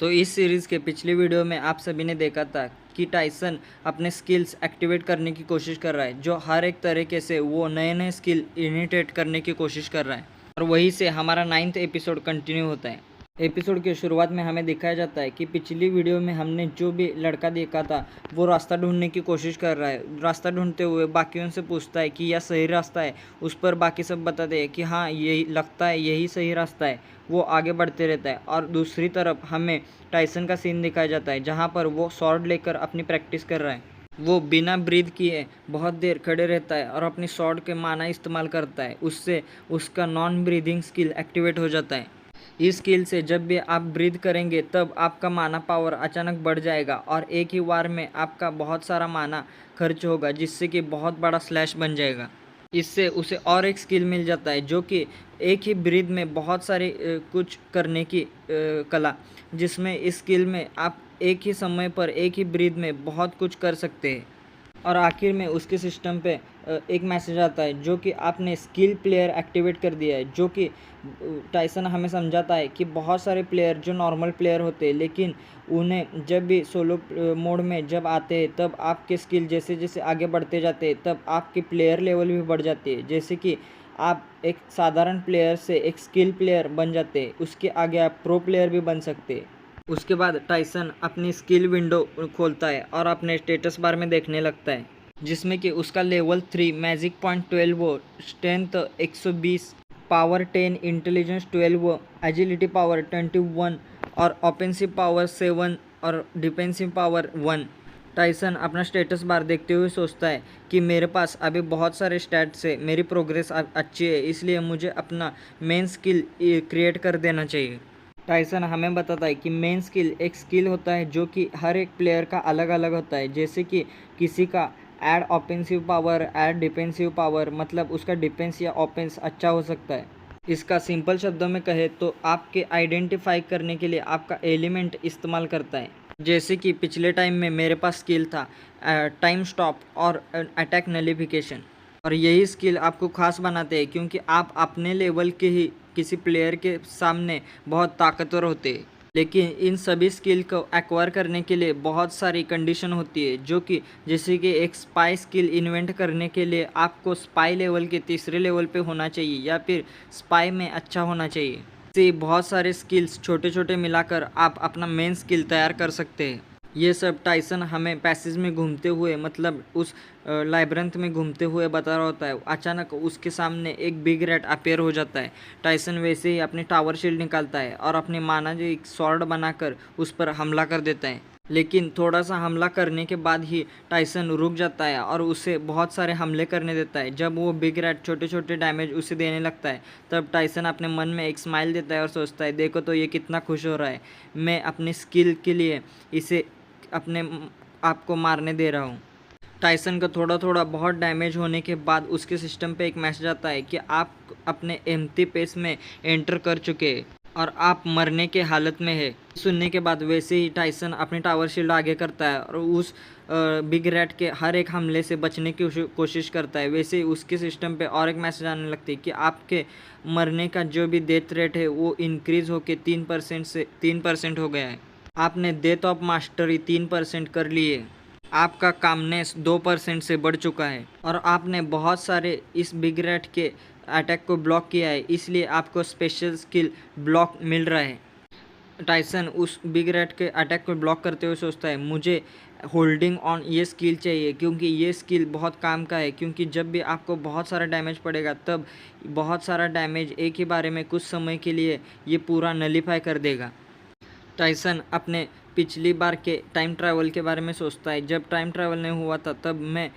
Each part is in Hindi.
तो इस सीरीज़ के पिछली वीडियो में आप सभी ने देखा था कि टाइसन अपने स्किल्स एक्टिवेट करने की कोशिश कर रहा है, जो हर एक तरीके से वो नए नए स्किल इनिटेट करने की कोशिश कर रहा है। और वहीं से हमारा 9th एपिसोड कंटिन्यू होता है। एपिसोड की शुरुआत में हमें दिखाया जाता है कि पिछली वीडियो में हमने जो भी लड़का देखा था वो रास्ता ढूंढने की कोशिश कर रहा है। रास्ता ढूंढते हुए बाकियों से पूछता है कि यह सही रास्ता है। उस पर बाकी सब बताते हैं कि हाँ, यही लगता है, यही सही रास्ता है। वो आगे बढ़ते रहता है और दूसरी तरफ हमें टाइसन का सीन दिखाया जाता है, जहाँ पर वो स्वॉर्ड लेकर अपनी प्रैक्टिस कर रहा है। वो बिना ब्रीथ किए बहुत देर खड़े रहता है और अपनी स्वॉर्ड के माना इस्तेमाल करता है। उससे उसका नॉन ब्रीदिंग स्किल एक्टिवेट हो जाता है। इस स्किल से जब भी आप ब्रीथ करेंगे तब आपका माना पावर अचानक बढ़ जाएगा और एक ही बार में आपका बहुत सारा माना खर्च होगा, जिससे कि बहुत बड़ा स्लैश बन जाएगा। इससे उसे और एक स्किल मिल जाता है, जो कि एक ही ब्रीथ में बहुत सारे कुछ करने की कला, जिसमें इस स्किल में आप एक ही समय पर एक ही ब्रीथ में बहुत कुछ कर सकते हैं। और आखिर में उसके सिस्टम पे एक मैसेज आता है, जो कि आपने स्किल प्लेयर एक्टिवेट कर दिया है। जो कि टाइसन हमें समझाता है कि बहुत सारे प्लेयर जो नॉर्मल प्लेयर होते हैं, लेकिन उन्हें जब भी सोलो मोड में जब आते हैं तब आपके स्किल जैसे जैसे आगे बढ़ते जाते हैं तब आपकी प्लेयर लेवल भी बढ़ जाती है। जैसे कि आप एक साधारण प्लेयर से एक स्किल प्लेयर बन जाते हैं, उसके आगे आप प्रो प्लेयर भी बन सकते हैं। उसके बाद टाइसन अपनी स्किल विंडो खोलता है और अपने स्टेटस बार में देखने लगता है, जिसमें कि उसका level 3 magic point 12, strength 120, power 10, intelligence 12, agility power 21 और ऑफेंसिव पावर 7 और डिफेंसिव पावर 1। टाइसन अपना स्टेटस बार देखते हुए सोचता है कि मेरे पास अभी बहुत सारे स्टैट्स है, मेरी प्रोग्रेस अच्छी है, इसलिए मुझे अपना मेन स्किल क्रिएट कर देना चाहिए। टाइसन हमें बताता है कि मेन स्किल एक स्किल होता है जो कि हर एक प्लेयर का अलग अलग होता है। जैसे कि किसी का add offensive power, add defensive power, मतलब उसका डिफेंस या ऑफेंस अच्छा हो सकता है। इसका सिंपल शब्दों में कहे तो आपके आइडेंटिफाई करने के लिए आपका एलिमेंट इस्तेमाल करता है। जैसे कि पिछले टाइम में मेरे पास स्किल था टाइम स्टॉप और अटैक नलिफिकेशन। और यही स्किल आपको खास बनाते हैं, क्योंकि आप अपने लेवल के ही किसी प्लेयर के सामने बहुत ताकतवर होते हैं। लेकिन इन सभी स्किल को एक्वायर करने के लिए बहुत सारी कंडीशन होती है, जो कि जैसे कि एक स्पाई स्किल इन्वेंट करने के लिए आपको स्पाई लेवल के तीसरे लेवल पे होना चाहिए या फिर स्पाई में अच्छा होना चाहिए। से बहुत सारे स्किल्स छोटे छोटे मिलाकर आप अपना मेन स्किल तैयार कर सकते हैं। ये सब टाइसन हमें पैसेज में घूमते हुए, मतलब उस लाइब्रेंथ में घूमते हुए बता रहा होता है। अचानक उसके सामने एक बिग रैट अपेयर हो जाता है। टाइसन वैसे ही अपनी टावर शील्ड निकालता है और अपनी माना जो एक स्वॉर्ड बनाकर उस पर हमला कर देता है। लेकिन थोड़ा सा हमला करने के बाद ही टाइसन रुक जाता है और उसे बहुत सारे हमले करने देता है। जब वो बिग रैट छोटे छोटे डैमेज उसे देने लगता है, तब टाइसन अपने मन में एक स्माइल देता है और सोचता है, देखो तो ये कितना खुश हो रहा है, मैं अपनी स्किल के लिए इसे अपने आप को मारने दे रहा हूँ। टाइसन का थोड़ा थोड़ा बहुत डैमेज होने के बाद उसके सिस्टम पे एक मैसेज आता है कि आप अपने एम्प्टी पेस में एंटर कर चुके हैं और आप मरने के हालत में है। सुनने के बाद वैसे ही टाइसन अपनी टावर शील्ड आगे करता है और उस बिग रैट के हर एक हमले से बचने की कोशिश करता है। वैसे ही उसके सिस्टम पे और एक मैसेज आने लगती है कि आपके मरने का जो भी डेथ रेट है वो इंक्रीज़ होकर 3% से 3% हो गया है। आपने डेथ ऑफ मास्टरी 3% कर ली है। आपका कामनेस 2% से बढ़ चुका है और आपने बहुत सारे इस बिग रैट के अटैक को ब्लॉक किया है, इसलिए आपको स्पेशल स्किल ब्लॉक मिल रहा है। टाइसन उस बिग रैट के अटैक को ब्लॉक करते हुए सोचता है, मुझे होल्डिंग ऑन ये स्किल चाहिए, क्योंकि ये स्किल बहुत काम का है। क्योंकि जब भी आपको बहुत सारा डैमेज पड़ेगा तब बहुत सारा डैमेज एक ही बारे में कुछ समय के लिए ये पूरा नलीफाई कर देगा। टाइसन अपने पिछली बार के टाइम ट्रैवल के बारे में सोचता है। जब टाइम ट्रैवल नहीं हुआ था तब मैं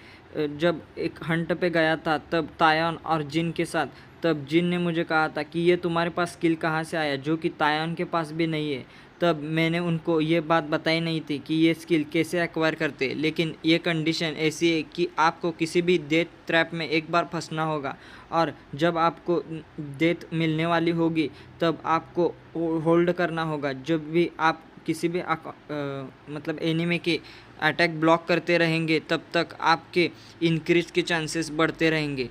जब एक हंट पे गया था तब तायन और जिन के साथ, तब जिन ने मुझे कहा था कि ये तुम्हारे पास स्किल कहाँ से आया, जो कि तायन के पास भी नहीं है। तब मैंने उनको ये बात बताई नहीं थी कि ये स्किल कैसे एक्वायर करते, लेकिन ये कंडीशन ऐसी है कि आपको किसी भी डेथ ट्रैप में एक बार फंसना होगा और जब आपको डेथ मिलने वाली होगी तब आपको होल्ड करना होगा। जब भी आप किसी भी मतलब एनिमी के अटैक ब्लॉक करते रहेंगे तब तक आपके इंक्रीज के चांसेस बढ़ते रहेंगे।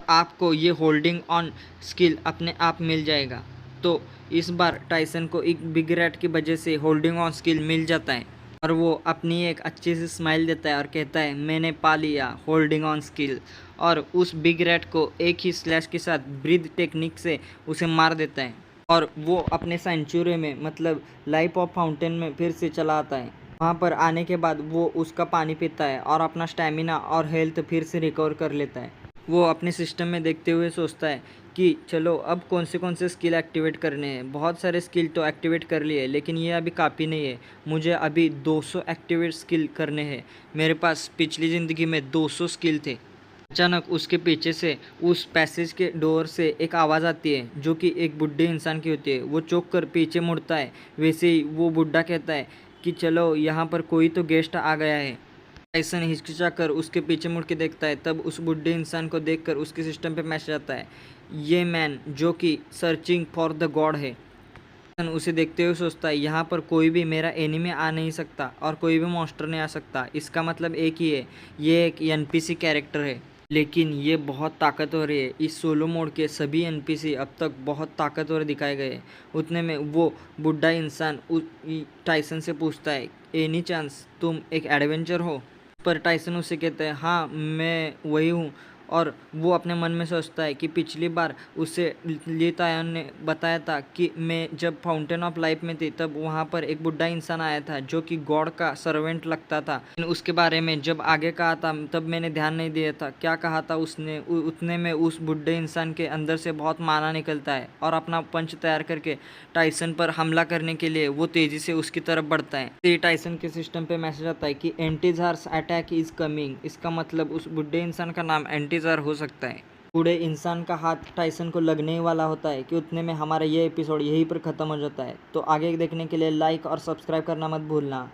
आपको ये होल्डिंग ऑन स्किल अपने आप मिल जाएगा। तो इस बार टाइसन को एक बिग रैट की वजह से होल्डिंग ऑन स्किल मिल जाता है और वो अपनी एक अच्छी सी स्माइल देता है और कहता है मैंने पा लिया होल्डिंग ऑन स्किल, और उस बिग रैट को एक ही स्लैश के साथ ब्रीथ टेक्निक से उसे मार देता है और वो अपने सेंचुरी में मतलब लाइफ ऑफ फाउंटेन में फिर से चला आता है। वहाँ पर आने के बाद वो उसका पानी पीता है और अपना स्टैमिना और हेल्थ फिर से रिकवर कर लेता है। वो अपने सिस्टम में देखते हुए सोचता है कि चलो अब कौन से स्किल एक्टिवेट करने हैं। बहुत सारे स्किल तो एक्टिवेट कर लिए लेकिन ये अभी काफ़ी नहीं है, मुझे अभी 200 एक्टिवेट स्किल करने हैं। मेरे पास पिछली ज़िंदगी में 200 स्किल थे। अचानक उसके पीछे से उस पैसेज के डोर से एक आवाज़ आती है जो कि एक बुढ़े इंसान की होती है। वो चौंक कर पीछे मुड़ता है। वैसे ही वो बुढ़ा कहता है कि चलो यहाँ पर कोई तो गेस्ट आ गया है। टाइसन हिचकिचा कर उसके पीछे मुड़ के देखता है, तब उस बुढ़े इंसान को देखकर उसके सिस्टम पे मैसेज आता है, ये मैन जो कि सर्चिंग फॉर द गॉड है। टाइसन उसे देखते हुए सोचता है यहाँ पर कोई भी मेरा एनिमी आ नहीं सकता और कोई भी मॉन्स्टर नहीं आ सकता, इसका मतलब एक ही है, ये एक एनपीसी कैरेक्टर है। लेकिन ये बहुत ताकतवर है। इस सोलो मोड के सभी एनपीसी अब तक बहुत ताकतवर दिखाए गए। उतने में वो बुढ़ा इंसान टाइसन से पूछता है, एनी चांस तुम एक एडवेंचर हो? पर टाइसन उसे कहता है हाँ मैं वही हूँ। और वो अपने मन में सोचता है कि पिछली बार उसे ली तायन ने बताया था कि मैं जब फाउंटेन ऑफ लाइफ में थी तब वहाँ पर एक बुढ़ा इंसान आया था जो कि गॉड का सर्वेंट लगता था। उसके बारे में जब आगे कहा था तब मैंने ध्यान नहीं दिया था क्या कहा था उसने। उतने में उस बुढ़े इंसान के अंदर से बहुत माना निकलता है और अपना पंच तैयार करके टाइसन पर हमला करने के लिए वो तेजी से उसकी तरफ बढ़ता है। टाइसन के सिस्टम पे मैसेज आता है कि एंटीजार्स अटैक इज कमिंग। इसका मतलब उस बुढ़े इंसान का नाम एंटीजार हो सकता है। बूढ़े इंसान का हाथ टाइसन को लगने ही वाला होता है कि उतने में हमारा ये एपिसोड यहीं पर ख़त्म हो जाता है। तो आगे देखने के लिए लाइक और सब्सक्राइब करना मत भूलना।